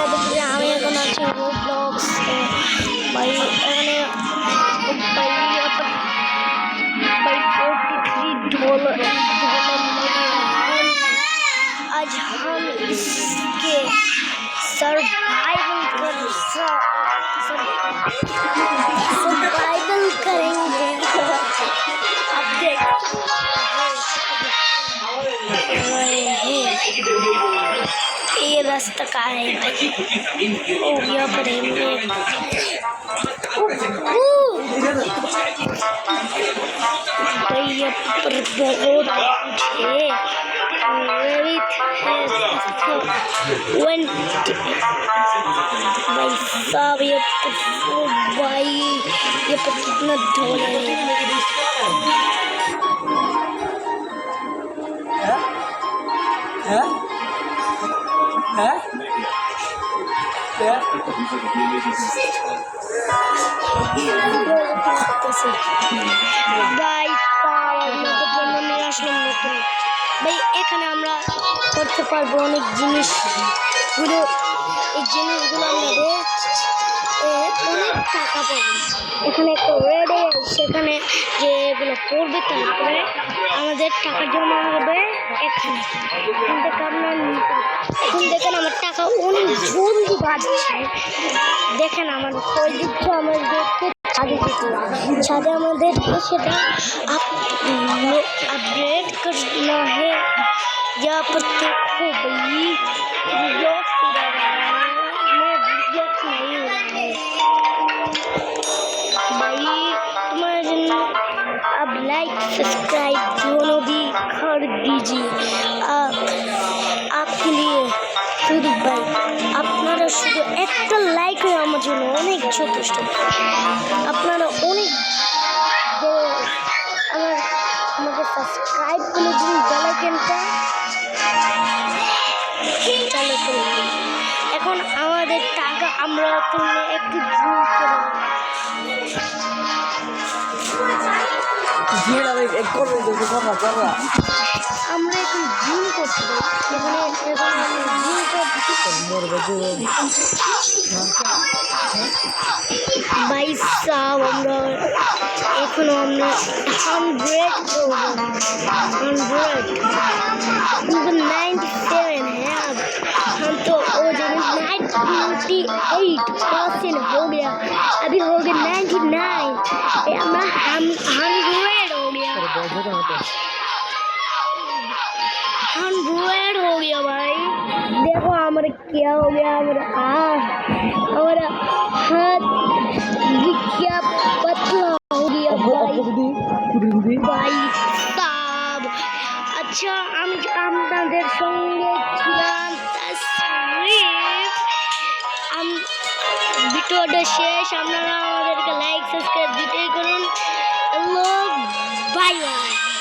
দেখি আমি এখন আছি রোবলক্স ভাই এখানে ভাই भाई 43 डॉलर आज हम इसके सर्वाइवल करेंगे अब देख ये रास्ता कहाँ है भाई ओ यहाँ पर है भाई यहाँ पर बहुत है भाई साहब ये भाई ये पर कितना ढोल है ভাই এখানে আমরা করতে পারবো অনেক জিনিসগুলো এই জিনিসগুলো আমাদের অনেক টাকা পাবো এখানে একটা রেডে সেখানে যেগুলো করবে তারপরে আমাদের টাকা জমা হবে এখানে এখান থেকে আপনার এখন দেখেন আমার টাকা অনেক জলদি বাড়ছে দেখেন আমার ওই দিকটা আমাদেরকে ছাদে আমাদেরকে সেটা अपडेट करना है यहाँ पर देखो भाई भाई तुम्हारे अब लाइक सब्सक्राइब दोनों भी कर दीजिए आपके लिए শুধু ভাই আপনারা শুধু একটা লাইক হয়ে আমার জন্য অনেক যথেষ্ট আপনারা অনেক আমাকে সাবস্ক্রাইব করে দিন বেল আইকনটা চালু করে দিন এখন আমাদের টাকা আমরা একটু জুম করে আমরা এখন জুম করছি ভাই সাহেব আমরা এখনো আমরা 100 কিন্তু 97 है अब हम तो वो जो 98% हो गया अभी हो गया 99 हमारा 100 हो गया 100 हो गया भाई देखो हमारा क्या हो गया हमारा हाथ क्या पतला हो गया भाई साहब अच्छा আমি আপনাদের সঙ্গে ছিলাম ভিডিওটা শেষ আপনারা আমাদেরকে লাইক সাবস্ক্রাইব দিতেই করুন বাই বাই।